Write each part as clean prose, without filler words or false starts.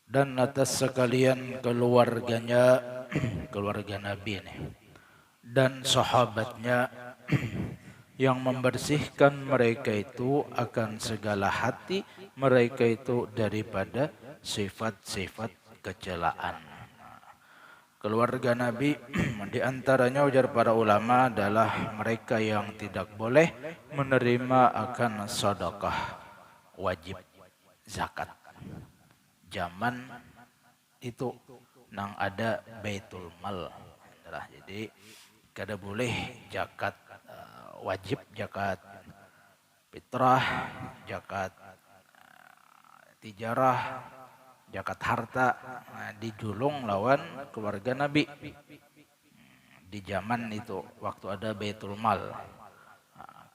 dan atas sekalian keluarganya, keluarga Nabi ini, dan sahabatnya yang membersihkan mereka itu akan segala hati mereka itu daripada sifat-sifat kecelaan. Keluarga Nabi di antaranya ujar para ulama adalah mereka yang tidak boleh menerima akan sedekah wajib zakat. Zaman itu nang ada Baitul Mal. Jadi kada boleh zakat wajib, zakat fitrah, zakat tijarah, zakat harta dijulung lawan keluarga Nabi di zaman itu waktu ada Baitul Mal.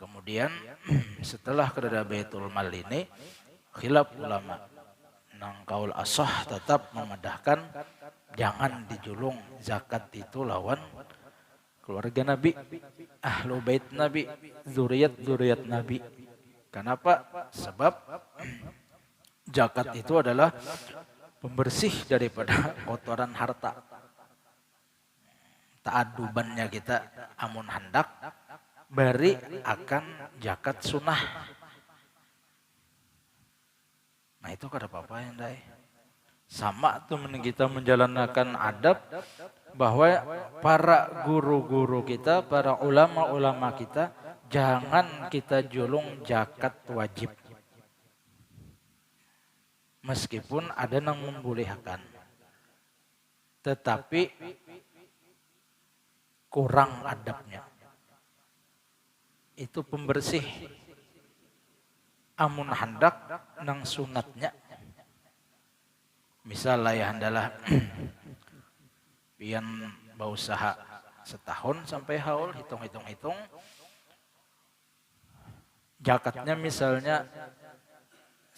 Kemudian setelah ada Baitul Mal ini khilaf ulama nang kaul asah tetap memedahkan jangan dijulung zakat itu lawan keluarga Nabi, ahlu bait Nabi, zuriat Nabi. Kenapa? Sebab zakat itu adalah pembersih daripada kotoran harta. Ta'adubannya kita amun hendak bari akan zakat sunnah. Nah itu kada apa-apa yang dai. Sama tuh kita menjalankan adab bahwa para guru-guru kita, para ulama-ulama kita jangan kita julung zakat wajib. Meskipun ada yang membolehkan. Tetapi kurang adabnya. Itu pembersih. Amun hendak nang sunatnya. Misalnya ya adalah pian berusaha setahun sampai haul, hitung. Zakatnya misalnya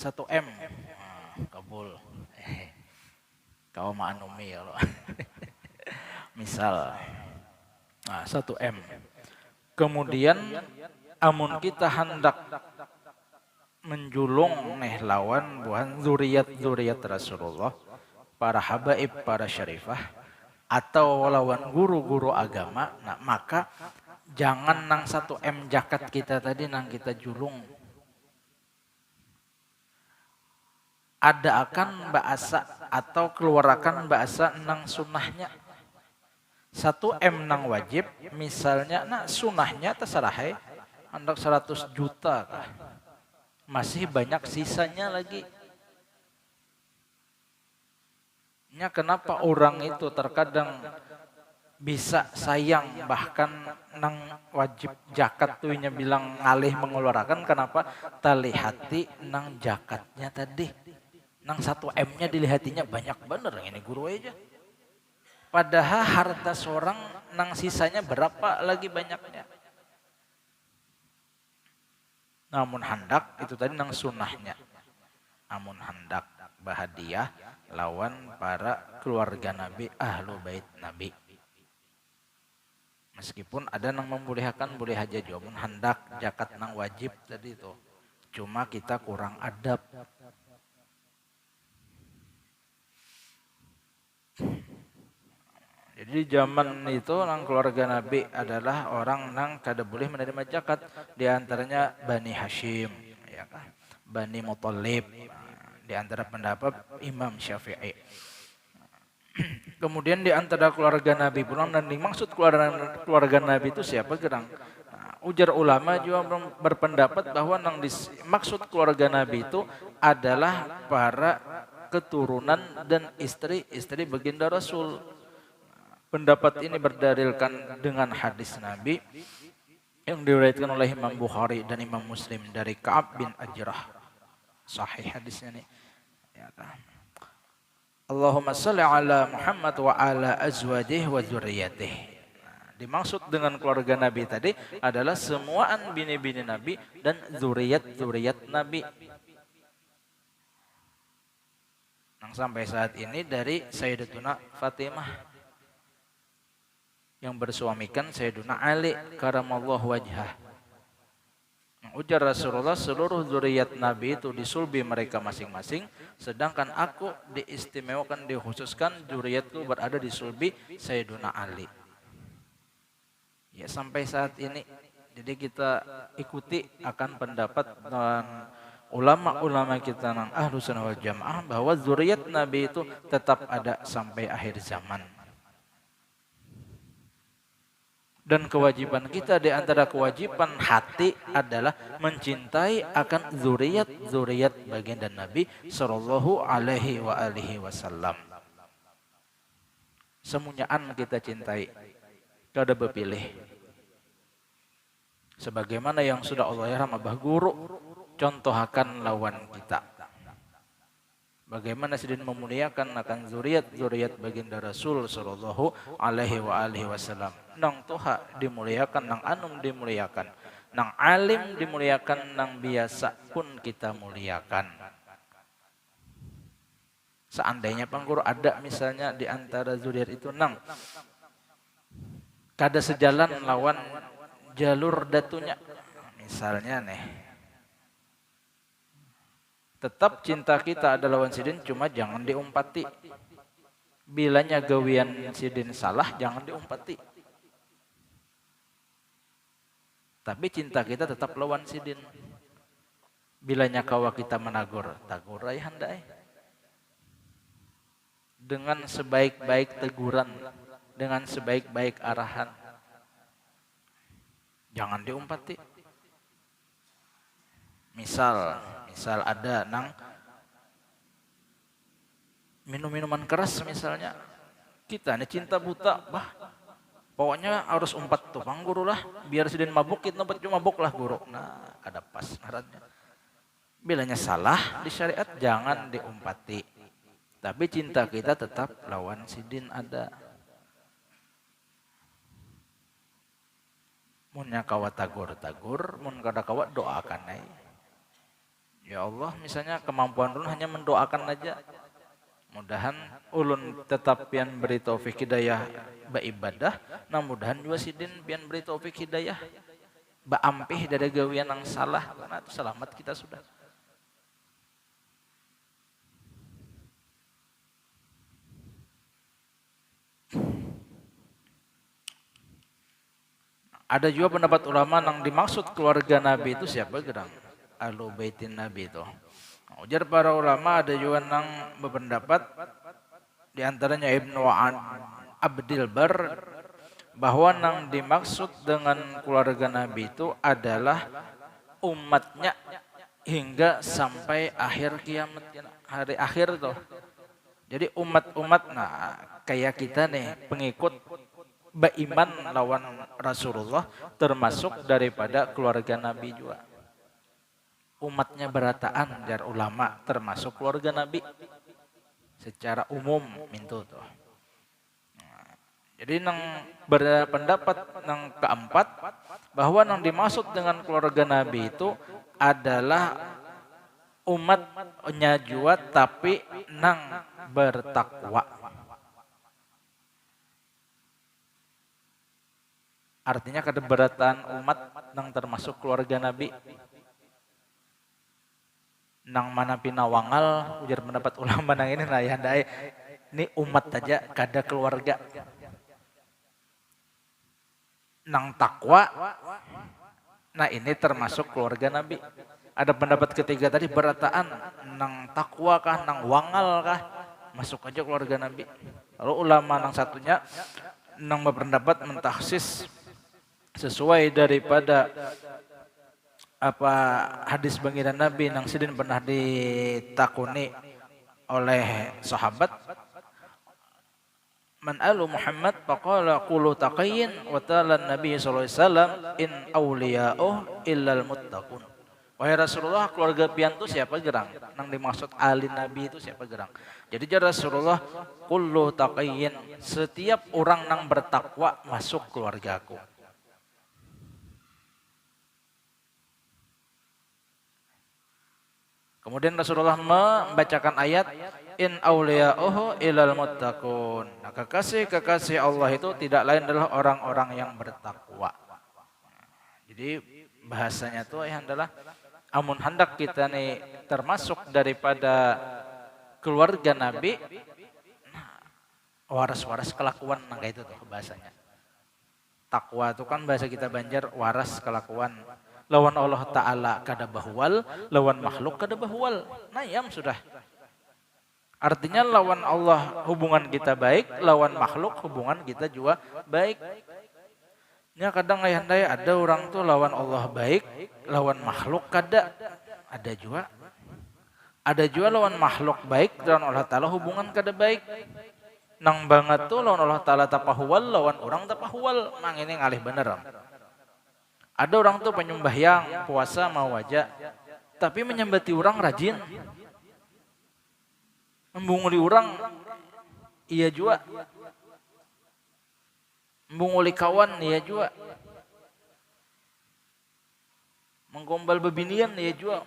1 M. Kabul. Kau maanumi ya lo. Misal 1 M. Kemudian amun kita hendak menjulung lawan buhan zuriat Rasulullah, para habaib, para syarifah, atau lawan guru-guru agama, nah maka jangan nang 1 M zakat kita tadi nang kita julung. Ada akan bahasa atau keluarkan bahasa nang sunnahnya. 1 M nang wajib, misalnya nah sunnahnya terserah hendak 100 juta kah. Masih banyak sisanya lagi. Ya, kenapa orang itu terkadang bisa sayang bahkan nang wajib zakat tuh bilang ngalih mengeluarkan, kenapa? Talihati nang zakatnya tadi. Nang 1 M-nya dilihatinya banyak bener ini guru aja. Padahal harta seorang nang sisanya berapa lagi banyaknya. Namun hendak itu tadi nang sunnahnya. Namun hendak bahadiah lawan para keluarga Nabi, ahlu bait Nabi. Meskipun ada nang membolehkan boleh aja juga. Namun hendak zakat nang wajib tadi itu. Cuma kita kurang adab. Jadi zaman itu nang keluarga Nabi adalah orang nang kada boleh menerima zakat. Di antaranya Bani Hashim, ya kan? Bani Muthalib. Di antara pendapat Imam Syafi'i. Kemudian di antara keluarga Nabi pulang, dan dimaksud keluarga Nabi itu siapa gerang? Ujar ulama juga berpendapat bahwa nang maksud keluarga Nabi itu adalah para keturunan dan istri-istri baginda Rasul. Pendapat ini berdalilkan dengan hadis Nabi yang diriwayatkan oleh Imam Bukhari dan Imam Muslim dari Ka'ab bin Ajrah. Sahih hadisnya nih. Ya kan? Allahumma shalli ala Muhammad wa ala azwajih wa dzurriyyatih. Dimaksud dengan keluarga Nabi tadi adalah semuaan bini-bini Nabi dan zuriat Nabi. Yang sampai saat ini dari Sayyidatuna Fatimah yang bersuamikan Sayyiduna Ali karamallahu wajhah. Ujar Rasulullah, seluruh zuriat Nabi itu disulbi mereka masing-masing, sedangkan aku diistimewakan, dikhususkan zuriatku berada di sulbi Sayyiduna Ali. Ya sampai saat ini, jadi kita ikuti akan pendapat dan ulama-ulama kita nang Ahlus Sunnah wal Jamaah bahwa zuriat Nabi itu tetap ada sampai akhir zaman. Dan kewajiban kita, di antara kewajiban hati adalah mencintai akan zuriat baginda Nabi sallallahu alaihi wasallam. Semuanyaan kita cintai, kada berpilih. Sebagaimana yang sudah Allah ya Abah Guru contohakan lawan kita. Bagaimana sidin memuliakan akan zuriat baginda Rasul sallallahu alaihi wasallam. Nang toha dimuliakan, nang anum dimuliakan, nang alim dimuliakan, nang biasa pun kita muliakan. Seandainya pangguru ada misalnya di antara zuriat itu nang kada sejalan lawan jalur datunya, misalnya nih, tetap cinta kita adalah lawan sidin, cuma jangan diumpati. Bilanya gawian sidin salah, jangan diumpati. Tapi cinta kita tetap lawan sidin. Bilanya kawa kita menagur, tagur ay handai. Dengan sebaik-baik teguran, dengan sebaik-baik arahan. Jangan diumpati. Misal ada nang minum minuman keras misalnya, kita nih cinta buta, pokoknya harus umpat tuh pang guru lah, biar sidin mabuk kita nampak cuma mabuk lah guru. Nah ada pas ngarannya. Bilanya salah di syariat jangan diumpati, tapi cinta kita tetap lawan sidin ada. Munnya kawa tagur, mun kada kawa doakan aja. Ya Allah, misalnya kemampuan ulun hanya mendoakan aja. Mudahan ulun tetap pian beri taufik hidayah beribadah, nah mudahan juga sidin pian beri taufik hidayah baampih dari gawian yang salah, karena itu selamat kita sudah. Ada juga pendapat ulama yang dimaksud keluarga Nabi itu siapa gerang? Ahlu baitin Nabi itu. Ujar para ulama ada juga yang berpendapat, di antaranya Ibnu Abdil Bar, bahwa yang dimaksud dengan keluarga Nabi itu adalah umatnya hingga sampai akhir kiamat, hari akhir tuh. Jadi umat-umat, nah kayak kita nih pengikut beriman lawan Rasulullah termasuk daripada keluarga Nabi juga. Umatnya berataan jar ulama termasuk keluarga Nabi secara umum mintu tuh. Jadi nang berpendapat nang keempat bahwa nang dimaksud dengan keluarga Nabi itu adalah umatnya juga tapi nang bertakwa. Artinya keberatan umat nang termasuk keluarga Nabi. Nang mana pinawangal, ujar pendapat ulama nang ini nah ya handai ini umat aja kada keluarga. Nang takwa, nah ini termasuk keluarga Nabi. Ada pendapat ketiga tadi berataan, nang takwa kah, nang wangal kah, masuk aja keluarga Nabi. Lalu ulama nang satunya nang berpendapat mentaksis sesuai daripada apa hadis baginda Nabi nang sidin pernah ditakuni oleh sahabat, man alu Muhammad faqala qulu taqiyyin wa ta'ala Nabi sallallahu alaihi wasallam in awliya'uh illal muttaqun. Wahai Rasulullah, keluarga pian itu siapa gerang? Nang dimaksud ahli Nabi itu siapa gerang? Jadi jadi Rasulullah, qulu taqiyyin, setiap orang nang bertakwa masuk keluargaku. Kemudian Rasulullah membacakan ayat in awliya'uhu ilal muttaqun. Nah, kekasih Allah itu tidak lain adalah orang-orang yang bertakwa. Jadi bahasanya tuh adalah amun hendak kita nih termasuk daripada keluarga Nabi, waras-waras kelakuan, nah kayak itu tuh bahasanya. Takwa itu kan bahasa kita Banjar, waras kelakuan. Lawan Allah Ta'ala kada bahwal, lawan makhluk kada bahwal. Nah yam sudah. Artinya lawan Allah hubungan kita baik, lawan makhluk hubungan kita juga baik. Ya kadang ayah ada orang tuh lawan Allah baik, lawan makhluk kada. Ada juga. Ada juga lawan makhluk baik, lawan Allah Ta'ala hubungan kada baik. Nang banget tuh lawan Allah Ta'ala tapahuwal, lawan orang tapahuwal. Mang ini ngalih bener. Ada orang tuh penyembahyang, puasa mau aja. Tapi menyembati orang rajin. Membunguli orang, iya juga. Membunguli kawan, iya juga. Menggombal bebinian, iya juga.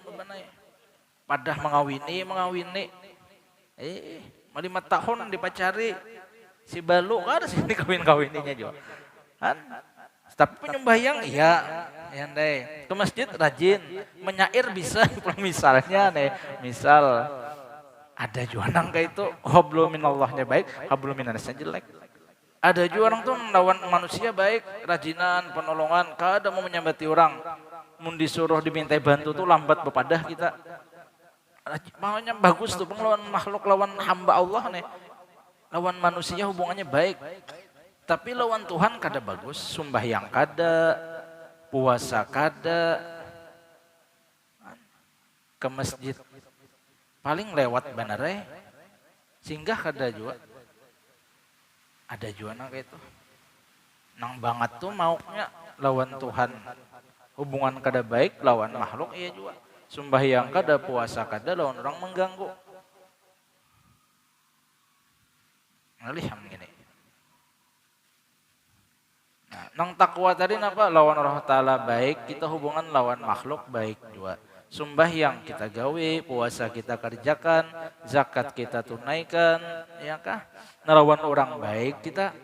Padah mengawini. 5 tahun dipacari. Si balu kan ada sini kawin-kawininya juga. Kan? Tapi penyembahyang, iya. Ke masjid rajin. Menyair bisa, misalnya nih. Misal. Ada juga orang kayak itu, hablum minallahnya baik, hablum minannasnya jelek. Ada juga orang tuh lawan manusia baik, rajinan, penolongan, kada mau menyambati orang. Mun disuruh dimintai bantu tuh lambat bepadah kita. Maunya bagus tuh, lawan makhluk, lawan hamba Allah nih. Lawan manusia hubungannya baik. Tapi lawan Tuhan kada bagus, sembahyang kada, puasa kada, ke masjid paling lewat bener singgah kada juga. Ada juga nang kayak itu. Nang banget tuh maunya lawan Tuhan. Hubungan kada baik lawan makhluk iya juga. Sembahyang kada, puasa kada, lawan orang mengganggu. Ngalih gini. Nah, nang takwa tadi napa? Lawan Allah Ta'ala baik, kita hubungan lawan makhluk baik juga. Sembahyang kita gawe, puasa kita kerjakan, zakat kita tunaikan, ya kah? Nelawan orang baik kita.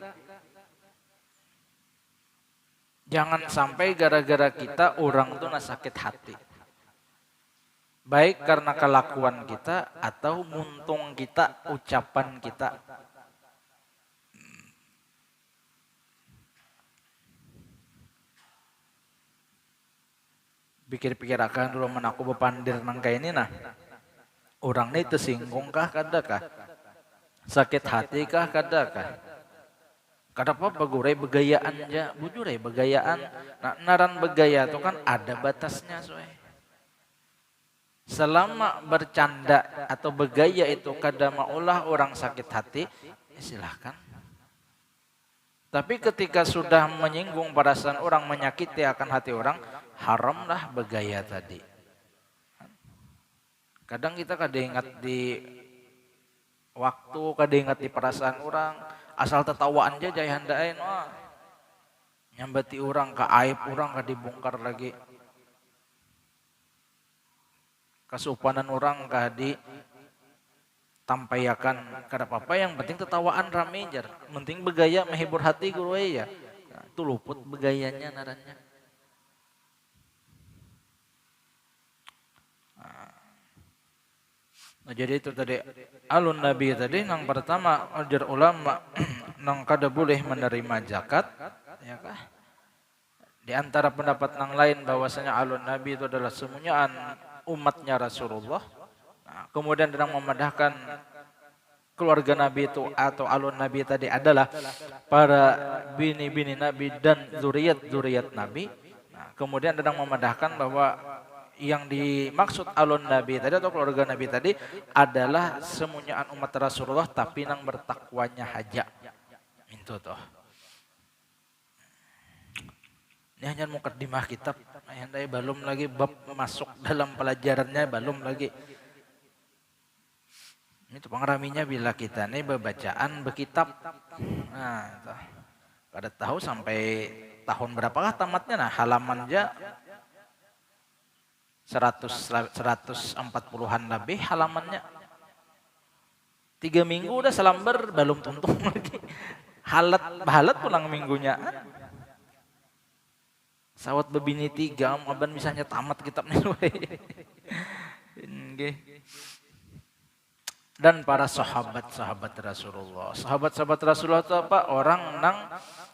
Jangan sampai gara-gara kita orang tuh sakit hati. Baik karena kelakuan kita atau muntung kita, ucapan kita. Pikir-pikir akan dulu menaku bepandir nang kayak ini nah. Orang ini tersinggung kah kada kah? Sakit hati kah kada kah? Kada apa bagurai begayaan aja, bujur begayaan. Nah, naran begaya itu kan ada batasnya soe. Selama bercanda atau begaya itu kada maulah orang sakit hati, ya silahkan. Tapi ketika sudah menyinggung perasaan orang, menyakiti akan hati orang, haramlah begaya tadi. Kadang kita kada ingat di waktu, kada ingat di perasaan orang, asal tertawaan aja jayandain, nyambati orang, ke aib orang, kada dibongkar lagi. Kesupanan orang kada tampayakan, kada apa-apa, yang penting tertawaan rame jar. Penting begaya menghibur hati guru ya. Itu luput begayanya narannya. Nah, jadi itu tadi alun nabi tadi nang pertama ajar ulama nang kada boleh menerima zakat, ya kah? Di antara pendapat nang lain bahwasanya alun nabi itu adalah semuanya umatnya Rasulullah. Nah, kemudian sedang memandahkan keluarga nabi itu atau alun nabi tadi adalah para bini-bini nabi dan zuriat nabi. Nah, kemudian sedang memandahkan bahwa yang dimaksud alun nabi tadi atau keluarga nabi tadi adalah semuanya umat Rasulullah tapi nang bertakwanya haja. Itu toh. Ini hanya mukaddimah kitab, belum lagi bab masuk dalam pelajarannya, belum lagi. Itu pengeraminya bila kita nih bacaan berkitab. Nah, itu. Kada tahu sampai tahun berapakah tamatnya, nah halaman aja 140-an lebih halamannya. 3 minggu udah selambar belum tuntung lagi. Halat pulang minggunya. Sawat bebini 3 aban misalnya tamat kitab nih. Dan para sahabat-sahabat Rasulullah. Sahabat-sahabat Rasulullah itu apa? Orang nang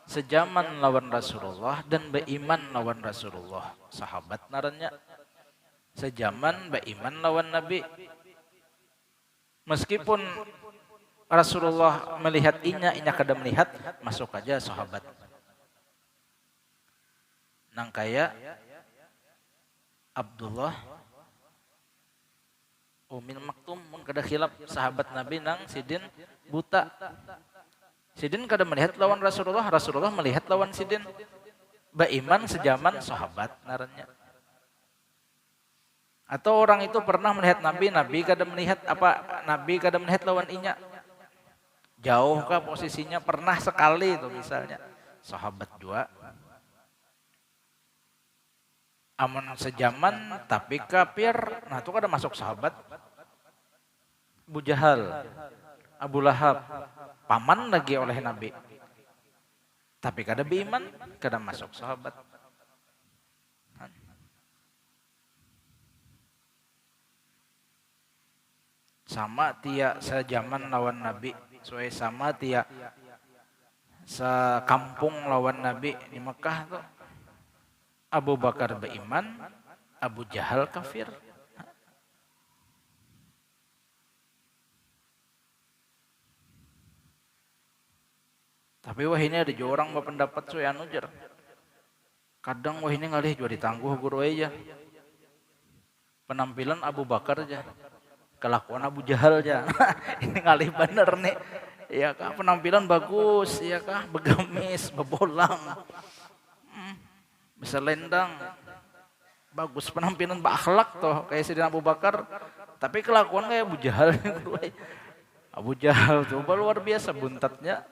sejaman lawan Rasulullah dan beriman lawan Rasulullah. Sahabat narannya sejaman beriman lawan Nabi. Meskipun Rasulullah melihat inya kada melihat, masuk aja sahabat. Nang kaya Abdullah Umil Maktum mun kada khilaf sahabat Nabi nang sidin buta. Sidin kada melihat lawan Rasulullah, Rasulullah melihat lawan sidin. Baiman sejaman sahabat narannya. Atau orang itu pernah melihat Nabi, Nabi kada melihat apa? Nabi kada melihat lawan inya. Jauh kah posisinya? Pernah sekali itu misalnya. Sahabat juga. Amun sejaman tapi kafir, nah itu kada masuk sahabat. Abu Jahal, Abu Lahab, paman lagi oleh Nabi. Tapi kada beriman, kada masuk sahabat. Sama tia sejaman lawan Nabi, soalnya sama tia sekampung lawan Nabi di Mekah tuh. Abu Bakar beriman, Abu Jahal kafir. Tapi wah ini ada juga orang berpendapat so anu jar. Kadang wah ini ngalih juga ditangguh guru aja. Penampilan Abu Bakar aja. Kelakuan Abu Jahal aja. Ini ngalih bener nih. Ya kah penampilan bagus, ya kah begamis, bebolang. Bisa lendang. Bagus penampilan berakhlak toh kayak Sayyidina Abu Bakar. Tapi kelakuan kayak Abu Jahal. Abu Jahal tuh luar biasa buntatnya.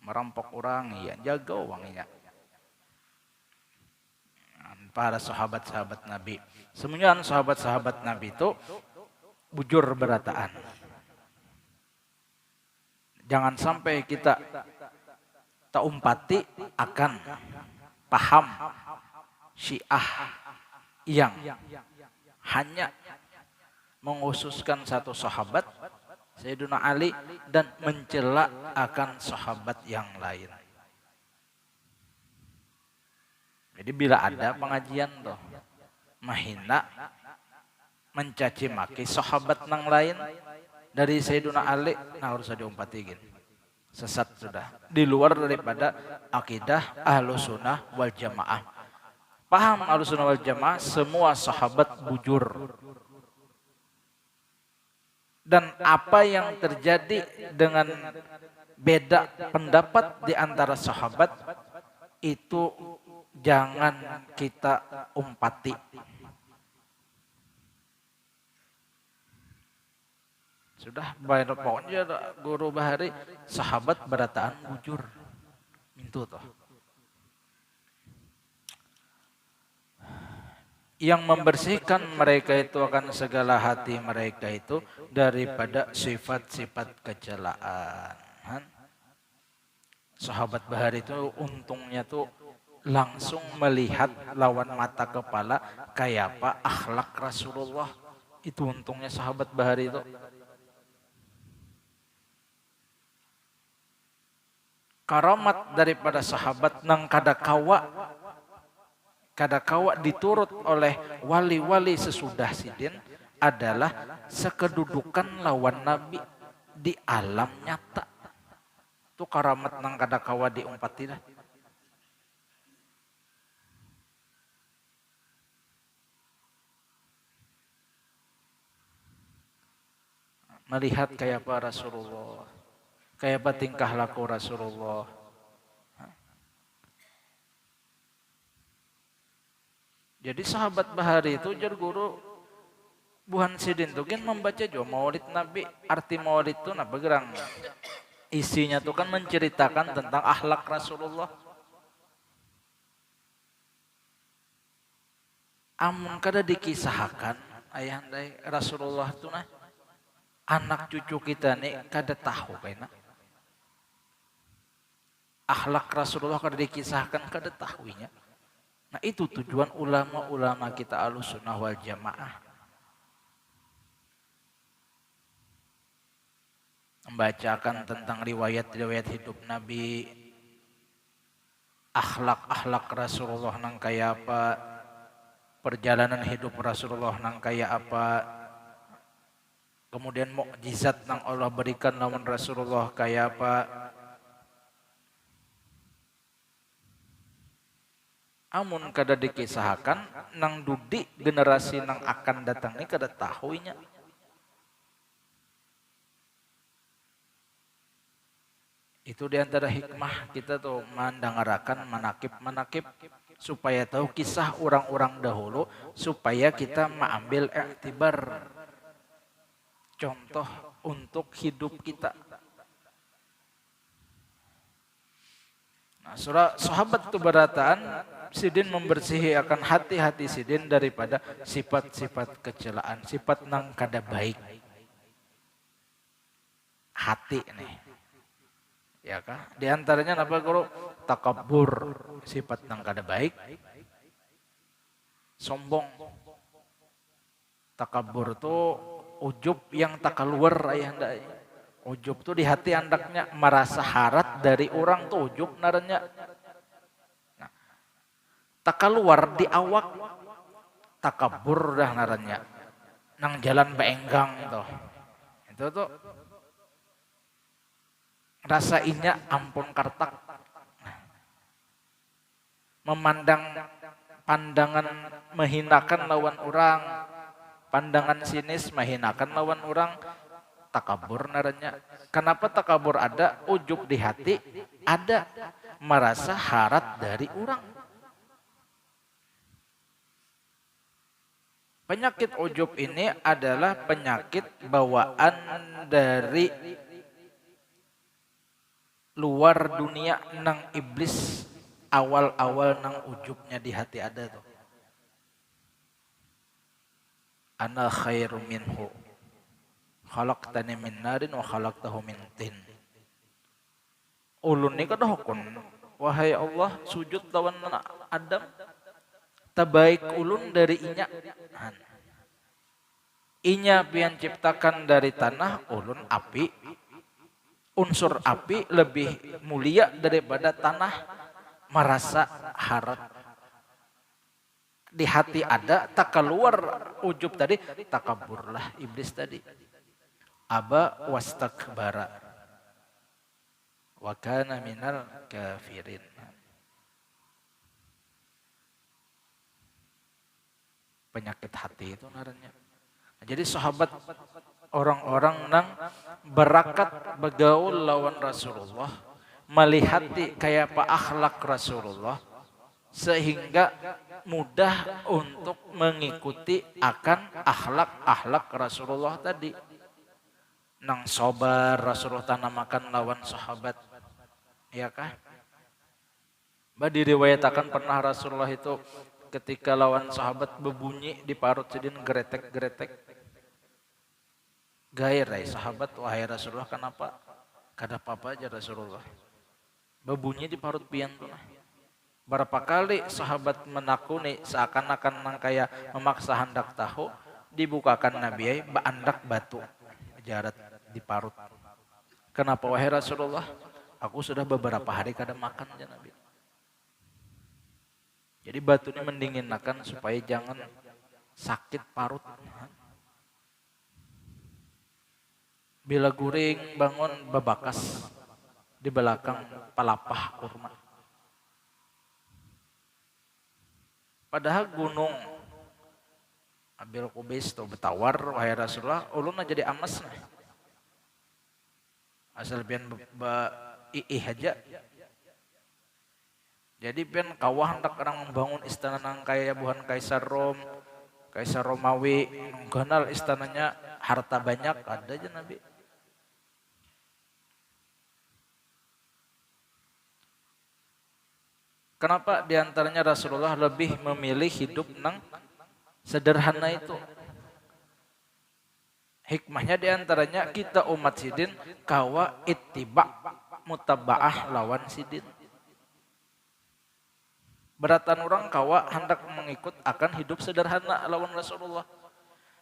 Merampok orang, iya jaga uangnya. Para sahabat-sahabat Nabi. Semuanya sahabat-sahabat Nabi itu bujur berataan. Jangan sampai kita tak umpati akan paham Syiah yang hanya menghususkan satu sahabat Sayyidina Ali dan mencela akan sahabat yang lain. Jadi bila ada pengajian tuh mahina mencaci maki sahabat nang lain dari Sayyidina Ali, nah harus ada umpati gini. Sesat sudah di luar daripada akidah Ahlussunnah wal Jamaah. Paham Ahlussunnah wal Jamaah semua sahabat bujur. Dan apa yang terjadi dengan beda pendapat di antara sahabat itu jangan kita umpati. Sudah bayar pokoknya guru bahari sahabat berataan bujur. Mintu toh. Yang membersihkan mereka itu akan segala hati mereka itu daripada sifat-sifat kecelaan. Sahabat bahari itu untungnya tuh langsung melihat lawan mata kepala kayak apa akhlak Rasulullah. Itu untungnya sahabat bahari itu. Karamat daripada sahabat nang kada kawa diturut oleh wali-wali sesudah sidin adalah sekedudukan lawan Nabi di alam nyata. Itu karamat nang kada kawa diumpati dah. Melihat kayak apa Rasulullah, kayak apa tingkah laku Rasulullah. Jadi sahabat bahari itu jar guru buhan sidin tuh kan membaca juga maulid Nabi. Arti maulid itu apa gerang? Isinya tuh kan menceritakan tentang akhlak Rasulullah. Amun kada dikisahkan ayahanda Rasulullah tuh nah anak cucu kita nih kada tahu kayaknya. akhlak Rasulullah kada dikisahkan kada tahuinya. Nah itu tujuan ulama-ulama kita Ahlussunnah wal Jamaah. Membacakan tentang riwayat-riwayat hidup Nabi, akhlak-akhlak Rasulullah nang kaya apa, perjalanan hidup Rasulullah nang kaya apa, kemudian mukjizat nang Allah berikan lawan Rasulullah kaya apa. Amun kada dikisahkan nang dudi generasi nang akan datang ini kada tahuinya. Itu diantara hikmah kita tuh mendengarakan manakib-manakib supaya tahu kisah orang-orang dahulu, supaya kita mengambil iktibar contoh untuk hidup kita. Nah, surah sahabat itu berataan sidin membersihi akan hati-hati sidin daripada sifat-sifat kecelaan, sifat nang kada baik. Hati nih. Ya kah? Di antaranya apa guru? Takabur, sifat nang kada baik. Sombong. Takabur tuh ujub yang tak keluar ayahanda. Ujub tuh di hati andaknya merasa harat dari orang tuh ujub naranya. Nah, tak keluar di awak takabur dah naranya. Nang jalan beenggang tuh. Itu tuh rasa inya ampun kartak. Memandang pandangan menghinakan lawan orang, pandangan sinis menghinakan lawan orang, takabur naranya. Kenapa takabur ada? Ujub di hati ada, merasa harat dari orang. Penyakit ujub ini adalah penyakit bawaan dari luar dunia nang iblis, awal-awal nang ujubnya di hati ada tuh. Ana khairu minhu khalaqtani min narin wa khalaqtahu min tin. Ulun ni kadahukun, wahai Allah sujud lawan Adam, tabaik ulun dari inya. Inya pian ciptakan dari tanah, ulun api. Unsur api lebih mulia daripada tanah, merasa harat. Di hati ada, tak keluar ujub tadi, takaburlah iblis tadi. Aba wastakbara wa kana minal kafirin. Penyakit hati itu naranya. Jadi sahabat orang-orang nang berakat begaul lawan Rasulullah, melihati kayak apa akhlak Rasulullah, sehingga mudah untuk mengikuti akan akhlak-akhlak Rasulullah tadi. Nang sobar Rasulullah tanamakan lawan sahabat, ya kah? Diriwayatakan pernah Rasulullah itu ketika lawan sahabat bebunyi di parut sidin geretek-geretek. Gairai sahabat, wahai Rasulullah kenapa? Kada apa-apa aja Rasulullah. Bebunyi di parut pian tuh. Berapa kali sahabat menakuni seakan-akan nang kaya memaksa hendak tahu, dibukakan Nabi andak batu jarat di parut. Kenapa wahai Rasulullah? Aku sudah beberapa hari kada makan ya Nabi. Jadi batu ini mendinginkan supaya jangan sakit parut. Bila guring bangun babakas di belakang palapah kurma. Padahal gunung Abil Qubais tuh bertawar, wahai Rasulullah, ulun jadi amas nih. Asal pian iih aja. Jadi pian kawah hendak orang membangun istana nang kaya buhan Kaisar Rom, Kaisar Romawi, kenal istananya harta banyak ada aja Nabi. Kenapa diantaranya Rasulullah lebih memilih hidup nang sederhana itu? Hikmahnya diantaranya kita umat sidin kawa ittiba mutaba'ah lawan sidin. Beratan orang kawa hendak mengikut akan hidup sederhana lawan Rasulullah.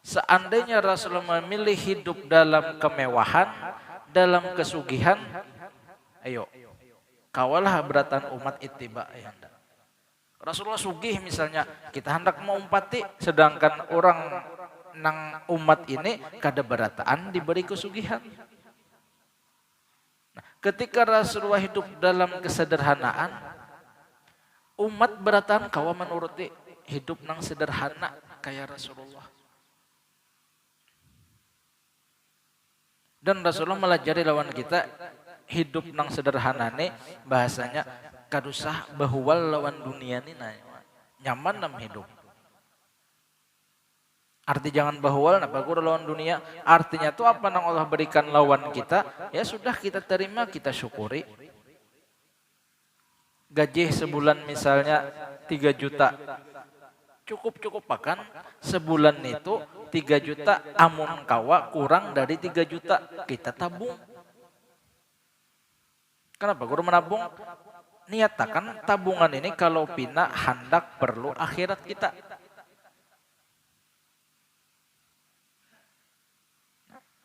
Seandainya Rasulullah memilih hidup dalam kemewahan, dalam kesugihan, ayo kawalah beratan umat ittiba ya hendak. Rasulullah sugih misalnya, kita hendak mau umpati, sedangkan orang nang umat ini kada berataan diberi kesugihan. Nah, ketika Rasulullah hidup dalam kesederhanaan, umat berataan kawa menuruti hidup nang sederhana kayak Rasulullah. Dan Rasulullah melajari lawan kita hidup nang sederhana nih, bahasanya kadusah bahuwal lawan dunia ini nyaman nam hidup. Arti jangan bahuwal napa guru lawan dunia, artinya tuh apa nang Allah berikan lawan kita, ya sudah kita terima, kita syukuri. Gaji sebulan misalnya 3 juta, cukup makan sebulan itu 3 juta, amun kawa kurang dari 3 juta kita tabung. Kenapa guru menabung? Niatakan tabungan ini kalau pina hendak perlu akhirat kita.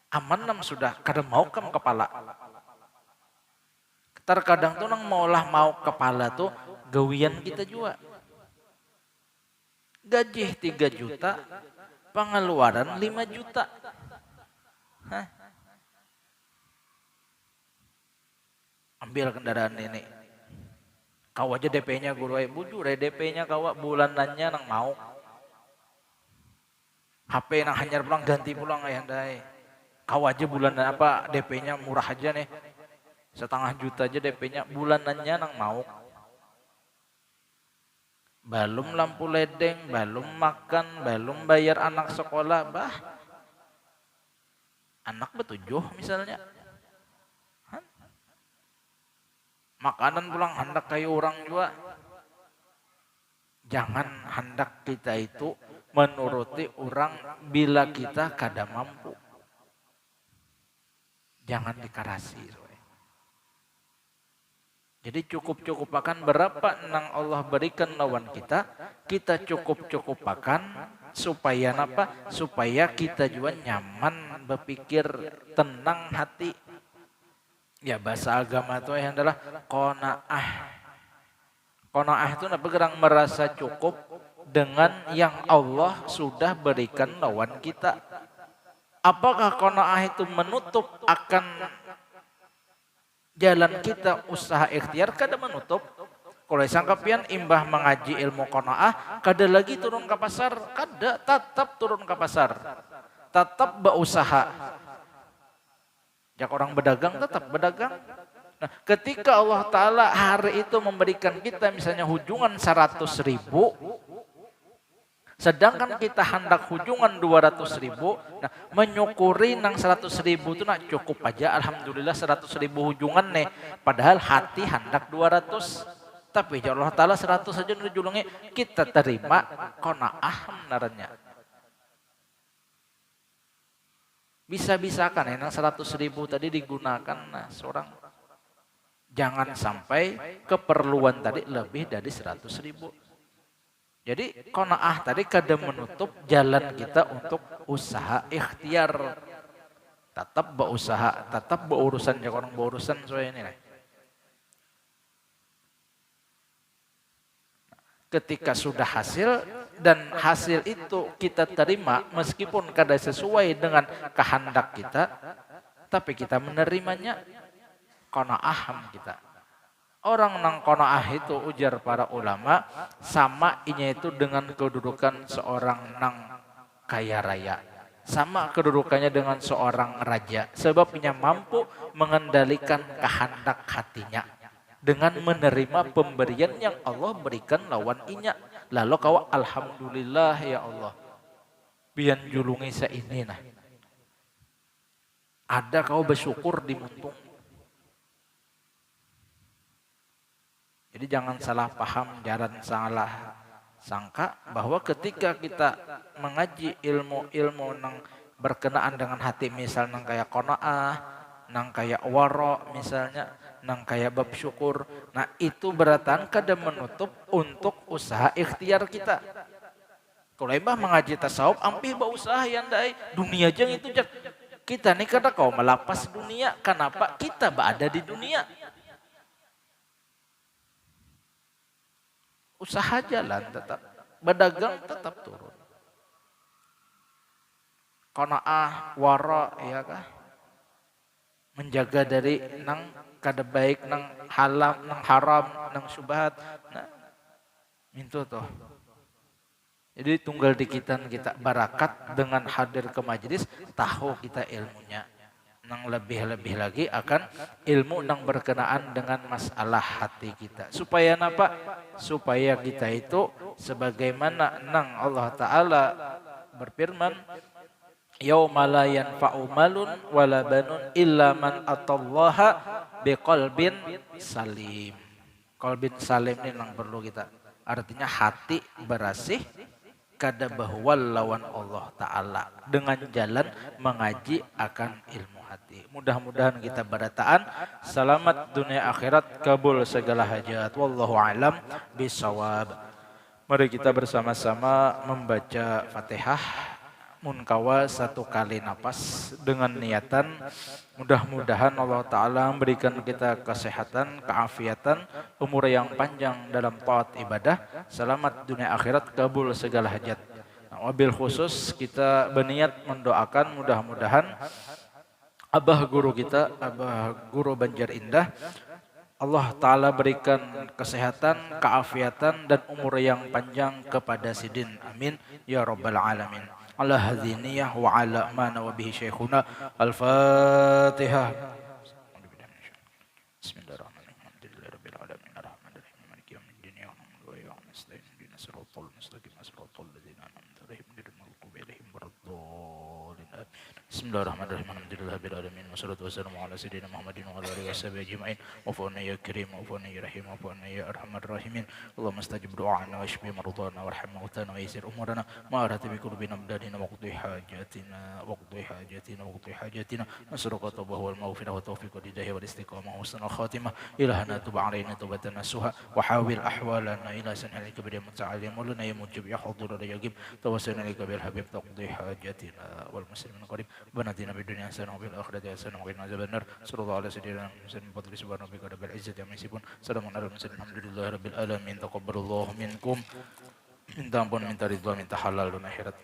Aman nam sudah, kada mau kam kepala. Terkadang tuh nang mau kepala tuh gawian kita juga. Gaji 3 juta, pengeluaran 5 juta. Hah? Ambil kendaraan ini. Kau aja DP-nya guru bujur DP-nya kau bulanannya nang mau. HP nang hanyar pulang ganti pulang ya ndai. Kau aja bulanan apa DP-nya murah aja nih. 1,5 juta aja DP-nya, bulanannya nang mau. Belum lampu ledeng, belum makan, belum bayar anak sekolah, bah. Anak betujuh misalnya. Hah? Makanan pulang hendak kayak orang juga. Jangan hendak kita itu menuruti orang bila kita kada mampu. Jangan dikarasi. Jadi cukup akan berapa nang Allah berikan lawan kita, kita cukup akan supaya apa? Supaya kita juga nyaman berpikir, tenang hati. Ya bahasa agama itu yang adalah qanaah. Qanaah itu apa? Gerang merasa cukup dengan yang Allah sudah berikan lawan kita. Apakah qanaah itu menutup akan jalan kita usaha ikhtiar, kada menutup. Kalau sangkapian imbah mengaji ilmu qanaah, kada lagi turun ke pasar, kada, tetap turun ke pasar. Tetap berusaha. Jak orang berdagang tetap berdagang. Nah, ketika Allah Ta'ala hari itu memberikan kita misalnya hujungan 100.000, sedangkan kita hendak hujungan 200.000, nah menyukuri nang 100.000 itu nak cukup aja, alhamdulillah 100.000 hujungan nih, padahal hati hendak 200, tapi ya Allah Ta'ala 100 saja dijulungi, kita terima qanaah benarnya. Bisa-bisakan nang 100.000 tadi digunakan, nah seorang jangan sampai keperluan tadi lebih dari 100.000. Jadi qanaah tadi kada menutup jalan kita untuk usaha ikhtiar. Tetap berusaha, tetap berurusan, jangan orang berurusan soal ini. Ketika sudah hasil dan hasil itu kita terima meskipun kada sesuai dengan kehendak kita, tapi kita menerimanya, qanaah kita. Orang nang qanaah itu ujar para ulama sama inya itu dengan kedudukan seorang nang kaya raya. Sama kedudukannya dengan seorang raja. Sebab inya mampu mengendalikan kehendak hatinya dengan menerima pemberian yang Allah berikan lawan inya. Lalu kau alhamdulillah ya Allah. Bian julungi seini nah. Ada kau bersyukur di muntung. Jadi jangan salah paham, jangan salah sangka bahwa ketika kita mengaji ilmu-ilmu yang berkenaan dengan hati, misal nang kayak qanaah, nang kayak waro misalnya, nang kayak bab syukur. Nah itu beratan kada menutup untuk usaha ikhtiar kita. Kalau embah mengaji tasawuf, ampih ba usaha yang dai dunia jeng itu jak. Kita nih kada kau melapas dunia, kenapa kita berada di dunia? Usaha jalan tetap, berdagang tetap turun. Qanaah, wara, ya kah? Menjaga dari nang kada baik, nang halam, nang haram, nang syubhat. Nah, mintu toh. Jadi tunggal di kita barakat dengan hadir ke majelis, tahu kita ilmunya. Nang lebih-lebih lagi akan ilmu nang berkenaan dengan masalah hati kita. Supaya apa? Supaya kita itu sebagaimana nang Allah Ta'ala berfirman, yauma la yanfa'u malun wala banun illa man atallaha biqalbin salim. Qalbin salim ini nang perlu kita. Artinya hati berasih kada bahwa lawan Allah Ta'ala dengan jalan mengaji akan ilmu hati. Mudah-mudahan kita berataan selamat dunia akhirat, kabul segala hajat. Wallahu alam bisawab. Mari kita bersama-sama membaca Fatihah munkawa satu kali napas dengan niatan mudah-mudahan Allah Ta'ala memberikan kita kesehatan, keafiatan, umur yang panjang dalam taat ibadah, selamat dunia akhirat, kabul segala hajat. Nah, wabil khusus kita berniat mendoakan mudah-mudahan Abah guru kita, Abah Guru Banjar Indah, Allah Ta'ala berikan kesehatan, keafiatan dan umur yang panjang kepada Sidin. Amin ya rabbal alamin. Ala hadhihi niyyah wa ala ma wa bihi syekhuna. Al-Fatihah. Bismillahirrahmanirrahim. Alhamdulillahirabbil alamin arrahmanirrahim maliki yaumiddin iyyaka na'budu wa iyyaka nasta'in ihdinas siratal mustaqim siratal ladzina an'amta 'alaihim ghairil maghdubi 'alaihim waladdallin. Bismillahirrahmanirrahim. Alhamdulillahirabbil alamin wassalatu wassalamu ala sayyidina Muhammadin wa ala alihi washabihi ajmain. Wafa'na ya karim, wafa'na ya rahim, wafa'na ya arhamar rahimin. Allahumma stajib du'ana wa ishfi mardana warham mautana wa yassir umurana ma arhati bi qulubina mudadina wa qdi hajatina wa qdi hajatina wa qdi hajatina nasruka tawbah wal maghfirah wa tawfiq wal hidayah wal istiqamah wa husnul khatimah. Ilahana tub alaina tawbatan nasuha wa hawil ahwalana ila san'alika bi muta'allim wa lana ya mujib ya hadir ya yagib tawassalna ilaika bil habib taqdi hajatina wal muslimin qarib. بناتنا بالدنيا حسنة وفي الآخرة حسنة وقنا عذاب النار. صلى الله على سيدنا محمد بفضل سبحان ربك رب العزة عما يصفون. سلام على المرسلين الحمد لله رب العالمين. تقبل الله منكم. Minta ampun, minta ridha, minta halal dan akhirat.